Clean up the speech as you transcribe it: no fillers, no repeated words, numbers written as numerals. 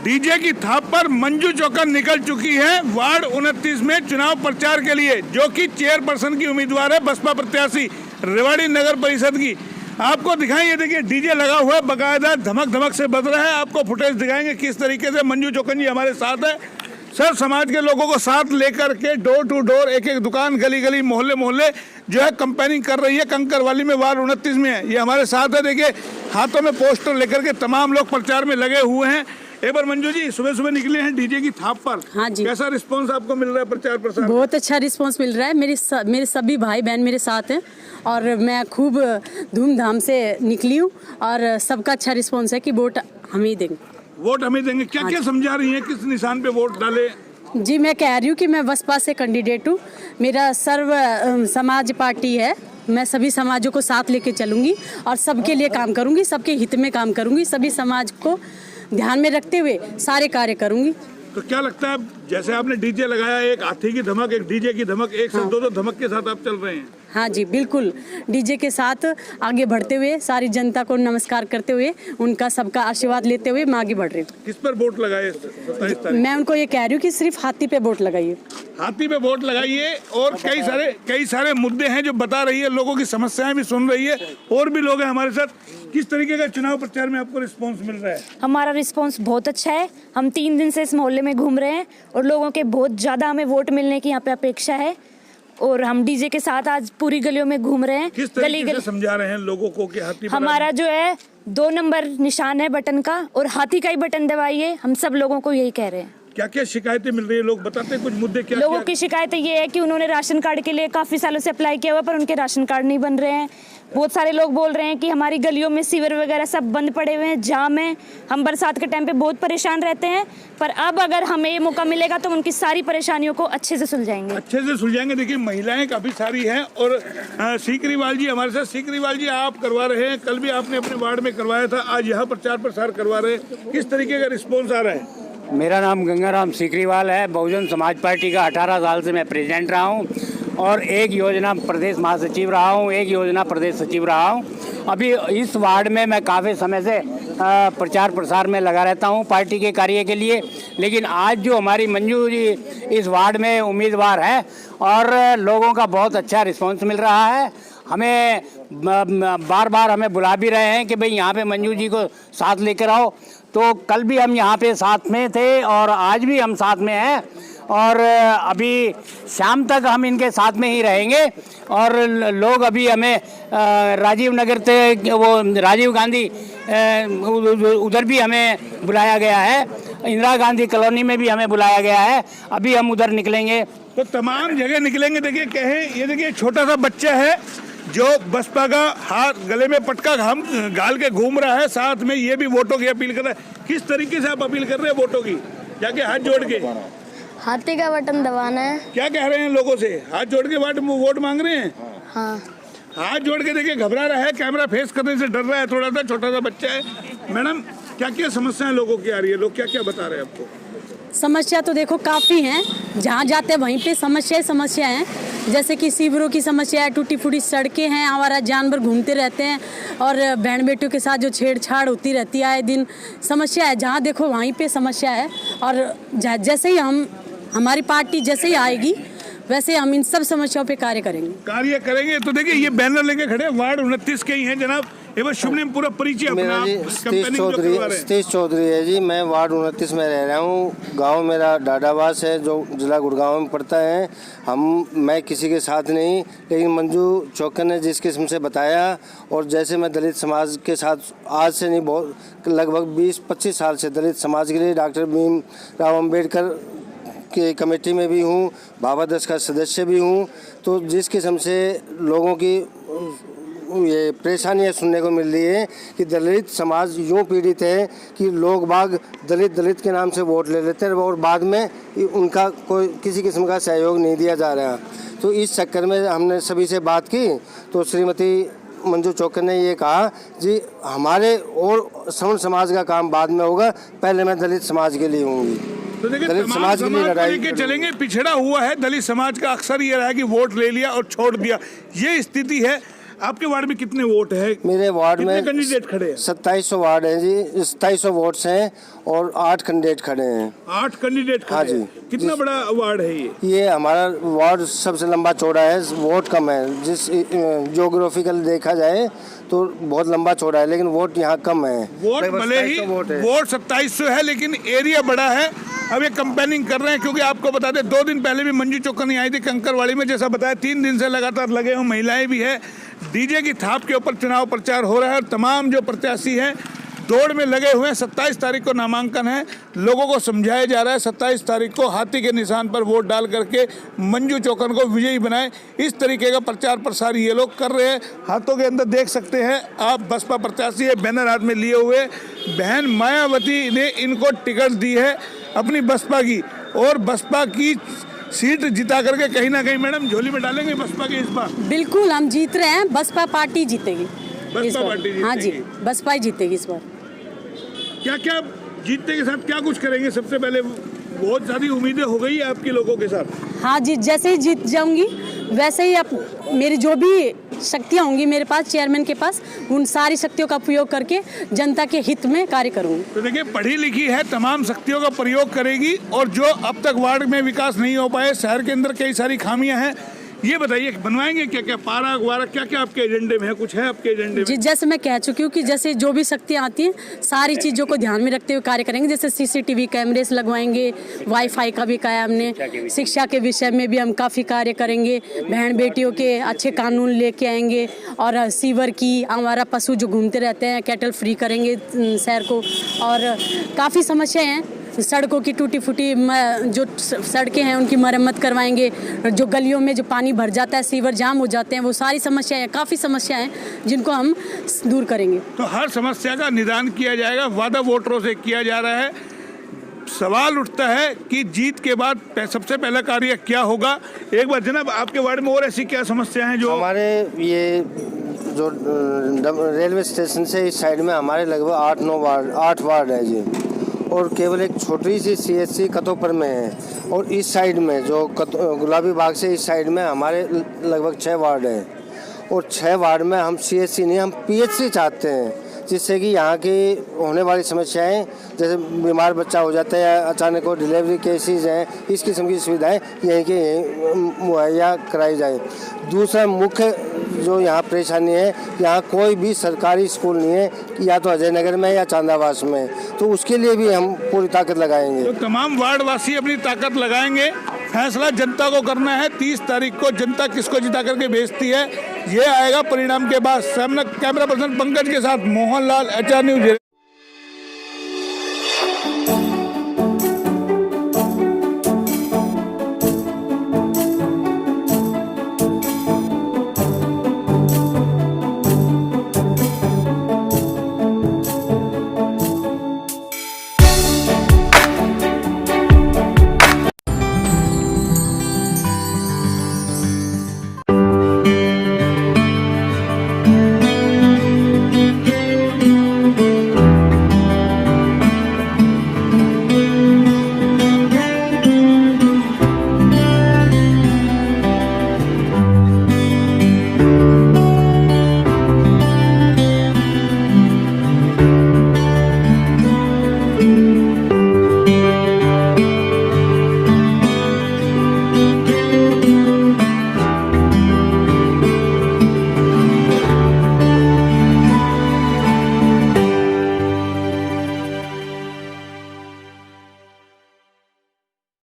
DJ की थाप पर मंजू चौकन निकल चुकी है वार्ड 29 में चुनाव प्रचार के लिए, जो कि चेयरपर्सन की उम्मीदवार है बसपा प्रत्याशी रेवाड़ी नगर परिषद की। आपको दिखाएं, ये देखिए डीजे लगा हुआ है, बाकायदा धमक धमक से बज रहा है। आपको फुटेज दिखाएंगे किस तरीके से मंजू चौकन जी हमारे साथ है। सर, समाज के लोगों को साथ लेकर के डोर टू डोर, एक एक दुकान, गली गली, मोहल्ले मोहल्ले जो है कंपेनिंग कर रही है। कंकरवाली में वार्ड 29 में है, ये हमारे साथ है। देखिए हाथों में पोस्टर लेकर के तमाम लोग प्रचार में लगे हुए हैं। एक बार मंजू जी, सुबह सुबह निकले हैं डीजे की थाप पर। हाँ जी। कैसा रिस्पांस आपको मिल रहा है प्रचार प्रसार? बहुत अच्छा रिस्पांस मिल रहा है। मेरे सभी भाई बहन मेरे साथ हैं और मैं खूब धूमधाम से निकली हूँ और सबका अच्छा रिस्पांस है कि वोट हम ही देंगे। वोट हमें देंगे। क्या क्या समझा रही हैं, किस निशान पे वोट डाले? जी, मैं कह रही हूँ कि मैं बसपा से कैंडिडेट हूँ। मेरा सर्व समाज पार्टी है। मैं सभी समाजों को साथ लेके चलूँगी और सबके लिए काम करूँगी, सबके हित में काम करूँगी, सभी समाज को ध्यान में रखते हुए सारे कार्य करूँगी। तो क्या लगता है, जैसे आपने डीजे लगाया, एक हाथी की धमक, एक डीजे की धमक, एक से दो धमक के साथ आप चल रहे हैं? हाँ जी, बिल्कुल। डीजे के साथ आगे बढ़ते हुए, सारी जनता को नमस्कार करते हुए, उनका सबका आशीर्वाद लेते हुए मैं आगे बढ़ रही हूँ। किस पर वोट लगाए 27 तारीख? मैं उनको ये कह रही हूँ कि सिर्फ हाथी पे वोट लगाइए। हाथी पे वोट लगाइए। और कई सारे मुद्दे हैं जो बता रही है, लोगों की समस्याएं भी सुन रही है। और भी लोग हैं हमारे साथ। किस तरीके का चुनाव प्रचार में आपको रिस्पांस मिल रहा है? हमारा रिस्पांस बहुत अच्छा है। हम 3 दिन से इस मोहल्ले में घूम रहे हैं और लोगों के बहुत ज़्यादा हमें वोट मिलने की यहाँ पे अपेक्षा है। और हम डीजे के साथ आज पूरी गलियों में घूम रहे हैं। किस तरीके से समझा रहे हैं लोगों को कि हाथी पर? हमारा जो है 2 नंबर निशान है बटन का और हाथी का ही बटन दबाइए। हम सब लोगों को यही कह रहे हैं। क्या क्या शिकायतें मिल रही है, लोग बताते हैं कुछ मुद्दे? क्या लोगों की शिकायतें ये है कि उन्होंने राशन कार्ड के लिए काफ़ी सालों से अप्लाई किया हुआ पर उनके राशन कार्ड नहीं बन रहे हैं। बहुत सारे लोग बोल रहे हैं कि हमारी गलियों में सीवर वगैरह सब बंद पड़े हुए हैं, जाम है। हम बरसात के टाइम पे बहुत परेशान रहते हैं, पर अब अगर हमें ये मौका मिलेगा तो उनकी सारी परेशानियों को अच्छे से सुलझाएंगे। अच्छे से सुलझाएंगे। देखिए महिलाएं काफ़ी सारी हैं। और सीकरीवाल जी हमारे साथ। सीकरीवाल जी, आप करवा रहे हैं, कल भी आपने अपने वार्ड में करवाया था, आज यहाँ प्रचार प्रसार करवा रहे हैं, किस तरीके का रिस्पॉन्स आ रहा है? मेरा नाम गंगाराम सीकरीवाल है। बहुजन समाज पार्टी का 18 साल से मैं प्रेसिडेंट रहा हूँ और एक योजना प्रदेश महासचिव रहा हूँ, एक योजना प्रदेश सचिव रहा हूँ। अभी इस वार्ड में मैं काफ़ी समय से प्रचार प्रसार में लगा रहता हूँ पार्टी के कार्य के लिए। लेकिन आज जो हमारी मंजू जी इस वार्ड में उम्मीदवार है और लोगों का बहुत अच्छा रिस्पॉन्स मिल रहा है। हमें बार बार हमें बुला भी रहे हैं कि भाई यहाँ पे मंजू जी को साथ लेकर आओ। तो कल भी हम यहाँ पे साथ में थे और आज भी हम साथ में हैं और अभी शाम तक हम इनके साथ में ही रहेंगे। और लोग अभी हमें राजीव नगर से वो राजीव गांधी उधर भी हमें बुलाया गया है, इंदिरा गांधी कॉलोनी में भी हमें बुलाया गया है। अभी हम उधर निकलेंगे। तो तमाम जगह निकलेंगे। देखिए कहें, ये देखिए छोटा सा बच्चा है जो बसपा का हाथ गले में पटका हम गाल के घूम रहा है, साथ में ये भी वोटों की अपील कर रहा है। किस तरीके से आप अपील कर रहे हैं वोटों की? जाके हाथ जोड़ के हाथी का बटन दबाना है। क्या कह रहे हैं लोगों से? हाथ जोड़ के वोट मांग रहे हैं? हाँ। हाथ जोड़ के देखिए घबरा रहा है, कैमरा फेस करने से डर रहा है, थोड़ा सा छोटा सा बच्चा है। मैडम, क्या क्या समस्याएं लोगों की आ रही है, लोग क्या क्या बता रहे हैं आपको? समस्या तो देखो काफ़ी हैं, जहाँ जाते हैं वहीं पे समस्या हैं। जैसे कि सीवरों की समस्या है, टूटी फूटी सड़कें हैं, हमारा जानवर घूमते रहते हैं और बहन बेटियों के साथ जो छेड़छाड़ होती रहती है आए दिन समस्या है। जहाँ देखो वहीं पे समस्या है। और जैसे ही हमारी पार्टी जैसे ही आएगी वैसे हम इन सब समस्याओं पे कार्य करेंगे। तो देखिए ये बैनर लेके खड़े वार्ड 29 के ही हैं जनाब। एक बार शुभ नाम, पूरा परिचय अपना। सतीश चौधरी है जी। मैं वार्ड 29 में रह रहा हूँ। गांव मेरा डाडावास है जो जिला गुड़गांव में पड़ता है। मैं किसी के साथ नहीं, लेकिन मंजू चौकन ने जिस किस्म से बताया और जैसे मैं दलित समाज के साथ आज से नहीं, बहुत लगभग 20-25 साल से दलित समाज के लिए डॉक्टर भीमराव अम्बेडकर की कमेटी में भी हूँ, बाबा दस का सदस्य भी हूँ। तो जिस किस्म से लोगों की ये परेशानियाँ सुनने को मिल रही है कि दलित समाज यूँ पीड़ित है कि लोग बाग दलित के नाम से वोट ले लेते हैं और बाद में उनका कोई किसी किस्म का सहयोग नहीं दिया जा रहा। तो इस चक्कर में हमने सभी से बात की तो श्रीमती मंजू चौकन ने ये कहा जी हमारे और सवर्ण समाज का काम बाद में होगा, पहले मैं दलित समाज के लिए होंगी। तो देखिए दलित समाज के लिए लड़ाई के चलेंगे। पिछड़ा हुआ है दलित समाज का, अक्सर ये रहा है कि वोट ले लिया और छोड़ दिया, ये स्थिति है। आपके वार्ड में कितने वोट है? मेरे वार्ड में कैंडिडेट खड़े हैं? 2700 वार्ड है जी, 2700 वोट्स हैं और 8 कैंडिडेट खड़े हैं। 8 कैंडिडेट खड़े हाँ जी। हैं। कितना बड़ा वार्ड है ये? ये हमारा वार्ड सबसे लंबा चौड़ा है, वोट कम है। जिस ज्योग्राफिकल देखा जाए तो बहुत लंबा चौड़ा है, लेकिन वोट यहाँ कम है। वोट लगभग भले ही 2700 वोट है। वोट 2700 है, लेकिन एरिया बड़ा है। अब ये कंपेनिंग कर रहे हैं, क्योंकि आपको बता दें 2 दिन पहले भी मंजू चौकनी आई थी कंकरवाड़ी में, जैसा बताया 3 दिन से लगातार लगे हुए महिलाएं भी है। डीजे की थाप के ऊपर चुनाव प्रचार हो रहा है और तमाम जो प्रत्याशी हैं दौड़ में लगे हुए हैं। 27 तारीख को नामांकन है। लोगों को समझाया जा रहा है 27 तारीख को हाथी के निशान पर वोट डाल करके मंजू चौकन को विजयी बनाएं। इस तरीके का प्रचार प्रसार ये लोग कर रहे हैं। हाथों के अंदर देख सकते हैं आप बसपा प्रत्याशी है, बैनर हाथ में लिए हुए। बहन मायावती ने इनको टिकट दी है अपनी बसपा की, और बसपा की सीट जिता करके कहीं ना कहीं मैडम झोली में डालेंगे बसपा के इस बार। बिल्कुल हम जीत रहे हैं, बसपा पार्टी जीतेगी इस बार। पार्टी हाँ जी, जीतेगी। बसपा ही जीतेगी इस बार। क्या क्या जीतने के साथ क्या कुछ करेंगे? सबसे पहले बहुत सारी उम्मीदें हो गई है आपके लोगों के साथ। हाँ जी, जैसे ही जीत जाऊंगी वैसे ही अब मेरी जो भी शक्तियाँ होंगी मेरे पास, चेयरमैन के पास, उन सारी शक्तियों का उपयोग करके जनता के हित में कार्य करूंगी। तो देखिए पढ़ी लिखी है, तमाम शक्तियों का प्रयोग करेगी, और जो अब तक वार्ड में विकास नहीं हो पाए, शहर के अंदर कई सारी खामियां हैं, ये बताइए बनवाएंगे क्या क्या? पार्क वार्क क्या क्या आपके एजेंडे में है? कुछ है आपके एजेंडे में? जी, जैसे मैं कह चुकी हूँ कि जैसे जो भी शक्तियाँ आती हैं सारी चीज़ों को ध्यान में रखते हुए कार्य करेंगे। जैसे सीसीटीवी कैमरेस लगवाएंगे, वाईफाई का भी कहा हमने, शिक्षा के विषय में भी हम काफ़ी कार्य करेंगे, बहन बेटियों के अच्छे कानून लेके आएंगे, और सीवर की हमारा पशु जो घूमते रहते हैं कैटल फ्री करेंगे शहर को। और काफ़ी समस्याएं हैं, सड़कों की टूटी फूटी जो सड़कें हैं उनकी मरम्मत करवाएंगे, जो गलियों में जो पानी भर जाता है, सीवर जाम हो जाते हैं, वो सारी समस्याएं हैं, काफ़ी समस्याएं हैं जिनको हम दूर करेंगे। तो हर समस्या का निदान किया जाएगा, वादा वोटरों से किया जा रहा है। सवाल उठता है कि जीत के बाद सबसे पहला कार्य क्या होगा? एक बार जनाब आपके वार्ड में और ऐसी क्या समस्या हैं जो? हमारे ये जो रेलवे स्टेशन से इस साइड में हमारे लगभग 8 वार्ड है जी, और केवल एक छोटी सी CSC कतोपर में है, और इस साइड में जो गुलाबी बाग से इस साइड में हमारे लगभग 6 वार्ड है, और 6 वार्ड में हम CSC नहीं, हम PHC चाहते हैं, जिससे कि यहाँ की होने वाली समस्याएं, जैसे बीमार बच्चा हो जाता है या अचानक को डिलीवरी केसेस हैं, इस किस्म की सुविधाएं यहीं के यहीं मुहैया कराई जाए। दूसरा मुख्य जो यहाँ परेशानी है, यहाँ कोई भी सरकारी स्कूल नहीं है, या तो अजय नगर में या चांदावास में, तो उसके लिए भी हम पूरी ताकत लगाएंगे। तो तमाम वार्डवासी अपनी ताकत लगाएंगे। फैसला जनता को करना है। 30 तारीख को जनता किसको जिता करके भेजती है ये आएगा परिणाम के बाद। कैमरा पर्सन पंकज के साथ मोहनलाल, HR न्यूज़।